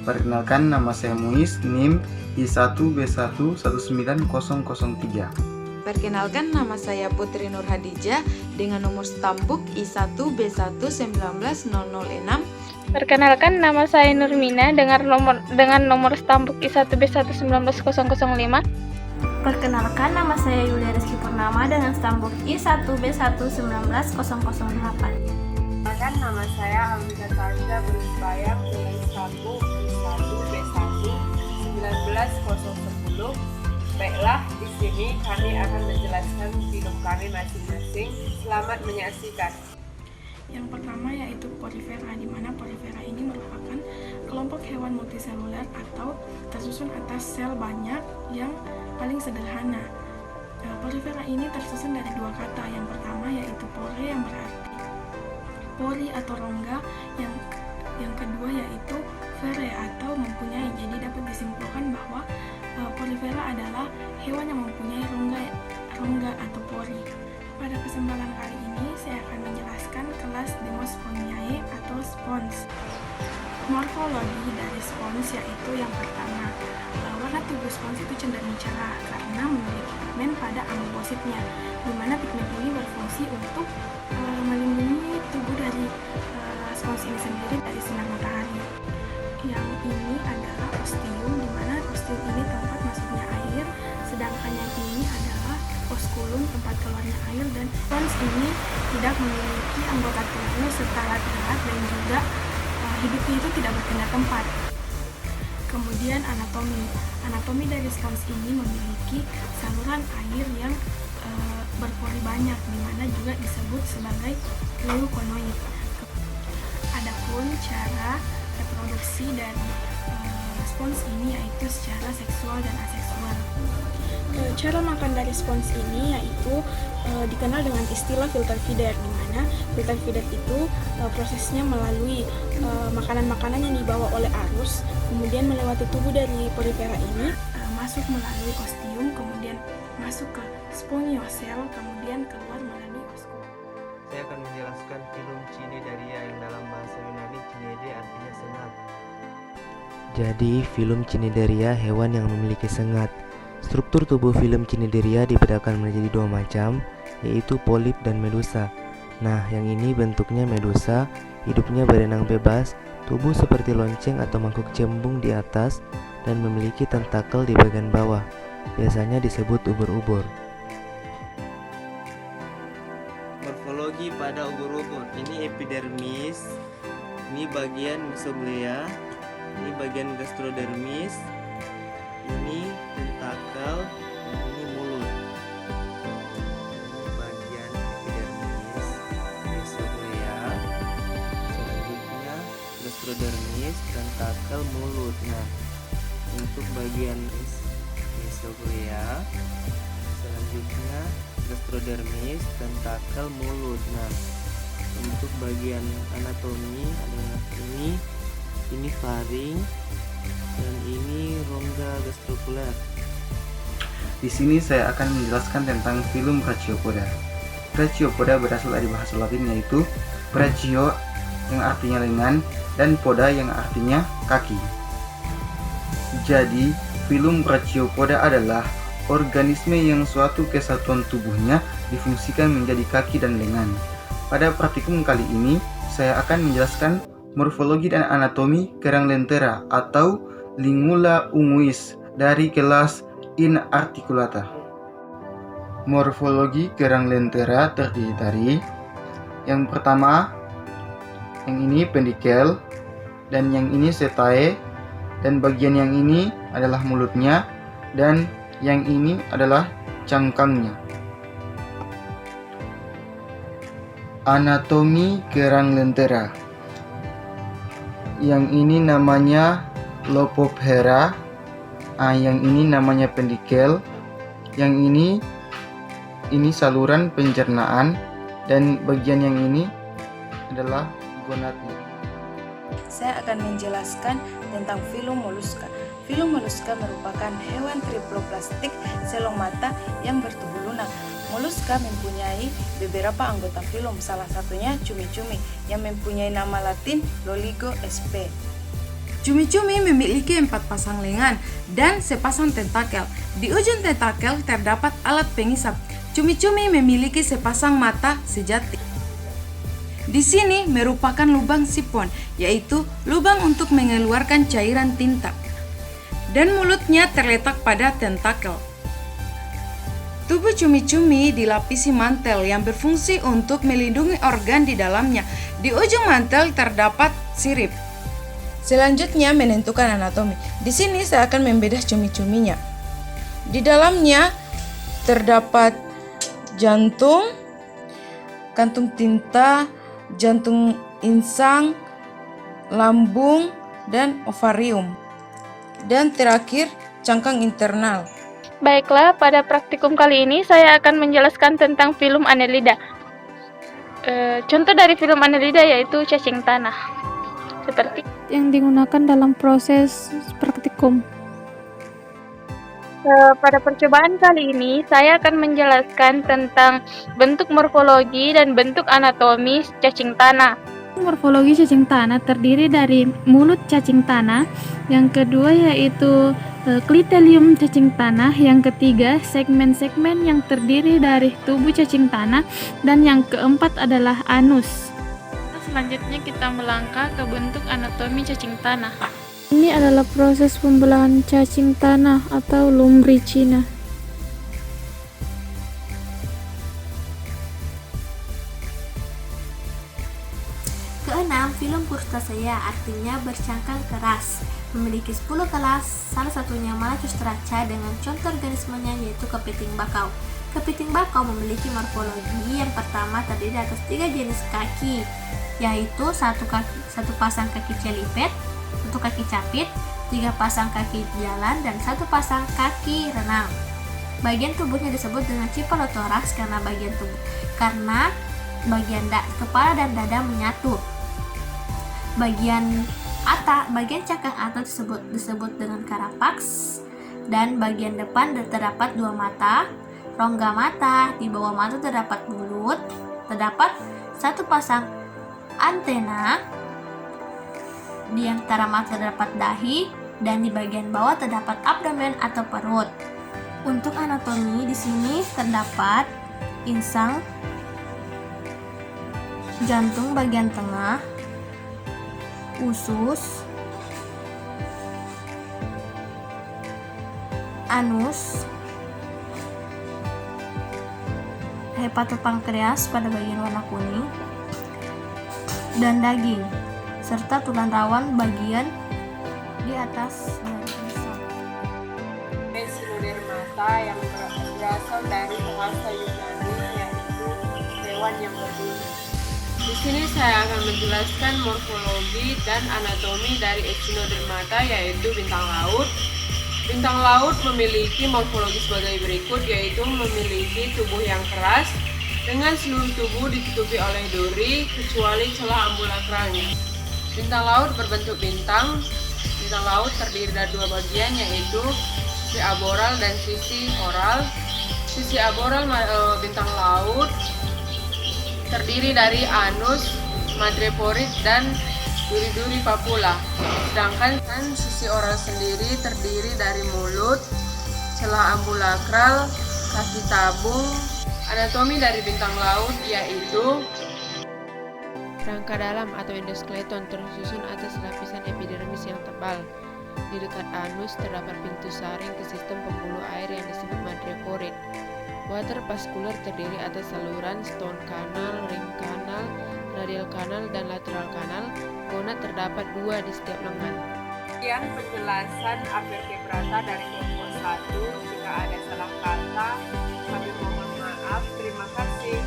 Perkenalkan, nama saya Muiz, NIM I1B1190003. Perkenalkan, nama saya Putri Nur Hadijah dengan nomor stambuk I1B1190006. Perkenalkan, nama saya Nurmina dengan nomor stambuk I1B1190005. Perkenalkan, nama saya Yulia Rizky Purnama dengan stambuk I1B1190008. Perkenalkan, nama saya Amrita Tanja Berbayang dengan stambuk I1B1190010. Baiklah, di sini kami akan menjelaskan film kami masing-masing. Selamat menyaksikan. Yang pertama yaitu Porifera, di mana Porifera ini merupakan kelompok hewan multiseluler atau tersusun atas sel banyak yang paling sederhana. Porifera ini tersusun dari dua kata. Yang pertama yaitu pore yang berarti pori atau rongga, yang kedua yaitu fere atau mempunyai. Jadi dapat disimpulkan bahwa Porifera adalah hewan yang mempunyai rongga atau pori. Pada kesempatan kali ini saya akan menjelaskan kelas Demosponiae atau spons. Morfologi dari spons yaitu yang pertama, warna tubuh spons itu cenderung cerah karena memiliki pigmen pada amebositnya, di mana pigmen ini berfungsi untuk melindungi tubuh dari spons ini sendiri dari sinar matahari. Yang ini adalah ostium, di mana ostium ini tempat masuknya air, sedangkan yang ini adalah osculum, tempat keluarnya air. Dan spons ini tidak memiliki anggota tubuh serta laterat dan juga hidupnya itu tidak berpindah tempat. Kemudian anatomi dari spons ini memiliki saluran air yang berpori banyak, di mana juga disebut sebagai leukonoid. Adapun cara reproduksi dari spons ini yaitu secara seksual dan aseksual. Cara makan dari spons ini yaitu dikenal dengan istilah filter feeder, di mana filter feeder itu prosesnya melalui makanan-makanan yang dibawa oleh arus, kemudian melewati tubuh dari Porifera ini, masuk melalui ostium, kemudian masuk ke sponiosel, kemudian keluar melalui osculum. Saya akan menjelaskan film Cnidaria yang dalam bahasa Yunani Cnide artinya sengat. Jadi, film Cnidaria hewan yang memiliki sengat. Struktur tubuh film Cnidaria dibedakan menjadi dua macam, yaitu polip dan medusa. Nah, yang ini bentuknya medusa, hidupnya berenang bebas, tubuh seperti lonceng atau mangkuk cembung di atas, dan memiliki tentakel di bagian bawah. Biasanya disebut ubur-ubur. Morfologi pada ubur-ubur. Ini epidermis, ini bagian mesoglea, ini bagian gastrodermis, ini tentakel, dan ini mulut. Ini bagian epidermis, mesoglea, selanjutnya gastrodermis, tentakel, mulut. Nah, untuk bagian mesoglea, selanjutnya gastrodermis, tentakel, mulut. Nah, untuk bagian anatomi adalah ini faring, dan ini rongga gastrokuler. Di sini saya akan menjelaskan tentang filum Brachiopoda. Brachiopoda berasal dari bahasa Latin yaitu brachio yang artinya lengan dan poda yang artinya kaki. Jadi, filum Brachiopoda adalah organisme yang suatu kesatuan tubuhnya difungsikan menjadi kaki dan lengan. Pada praktikum kali ini, saya akan menjelaskan morfologi dan anatomi kerang lentera atau Lingula unguis dari kelas Inarticulata. Morfologi kerang lentera terdiri dari yang pertama, yang ini pendikel, dan yang ini setae, dan bagian yang ini adalah mulutnya, dan yang ini adalah cangkangnya. Anatomi kerang lentera. Yang ini namanya Lophoptera, yang ini namanya pendikel, yang ini saluran pencernaan, dan bagian yang ini adalah gonadnya. Saya akan menjelaskan tentang filum Mollusca. Filum Mollusca merupakan hewan triploplastik selong mata yang bertubuh lunak. Mollusca mempunyai beberapa anggota filum, salah satunya cumi-cumi yang mempunyai nama latin Loligo sp. Cumi-cumi memiliki 4 pasang lengan dan sepasang tentakel. Di ujung tentakel terdapat alat pengisap. Cumi-cumi memiliki sepasang mata sejati. Di sini merupakan lubang sipon, yaitu lubang untuk mengeluarkan cairan tinta. Dan mulutnya terletak pada tentakel. Tubuh cumi-cumi dilapisi mantel yang berfungsi untuk melindungi organ di dalamnya. Di ujung mantel terdapat sirip. Selanjutnya menentukan anatomi. Di sini saya akan membedah cumi-cuminya. Di dalamnya terdapat jantung, kantung tinta, jantung insang, lambung, dan ovarium. Dan terakhir, cangkang internal. Baiklah, pada praktikum kali ini saya akan menjelaskan tentang film Annelida. Contoh dari film Annelida yaitu cacing tanah. Seperti yang digunakan dalam proses praktikum. Pada percobaan kali ini, saya akan menjelaskan tentang bentuk morfologi dan bentuk anatomi cacing tanah. Morfologi cacing tanah terdiri dari mulut cacing tanah, yang kedua yaitu klitelium cacing tanah, yang ketiga segmen-segmen yang terdiri dari tubuh cacing tanah, dan yang keempat adalah anus. Selanjutnya kita melangkah ke bentuk anatomi cacing tanah. Ini adalah proses pembelahan cacing tanah atau lumbricina. Keenam, filum crustacea artinya bercangkang keras. Memiliki 10 kelas, salah satunya Malacostraca dengan contoh organismenya yaitu kepiting bakau. Kepiting bakau memiliki morfologi yang pertama terdiri atas 3 jenis kaki, yaitu satu pasang kaki celipet, 1 kaki capit, 3 pasang kaki jalan, dan 1 pasang kaki renang. Bagian tubuhnya disebut dengan cephalothorax karena bagian kepala dan dada menyatu. Bagian cangkang atas disebut dengan carapax, dan bagian depan terdapat 2 mata, rongga mata, di bawah mata terdapat mulut, terdapat 1 pasang antena, di antara mata terdapat dahi, dan di bagian bawah terdapat abdomen atau perut. Untuk anatomi di sini terdapat insang, jantung bagian tengah, usus, anus, hepatopankreas pada bagian warna kuning, dan daging, serta tulang rawan bagian di atas dari insang. Echinodermata yang berasal dari bahasa Yunani yaitu hewan yang berbulu. Di sini saya akan menjelaskan morfologi dan anatomi dari Echinodermata yaitu bintang laut. Bintang laut memiliki morfologi sebagai berikut, yaitu memiliki tubuh yang keras dengan seluruh tubuh ditutupi oleh duri kecuali celah ambulakralnya. Bintang laut berbentuk bintang. Bintang laut terdiri dari 2 bagian, yaitu sisi aboral dan sisi oral. Sisi aboral bintang laut terdiri dari anus, madreporid, dan duri-duri papula. Sedangkan sisi oral sendiri terdiri dari mulut, celah ambulakral, kaki tabung. Anatomi dari bintang laut yaitu rangka dalam atau endoskeleton tersusun atas lapisan epidermis yang tebal. Di dekat anus terdapat pintu saring ke sistem pembuluh air yang disebut madreporid. Water vascular terdiri atas saluran stone canal, ring canal, radial canal, dan lateral canal. Gonad terdapat 2 di setiap lengan. Sekian penjelasan avertebrata dari kelompok 1. Jika ada salah kata, kami mohon maaf. Terima kasih.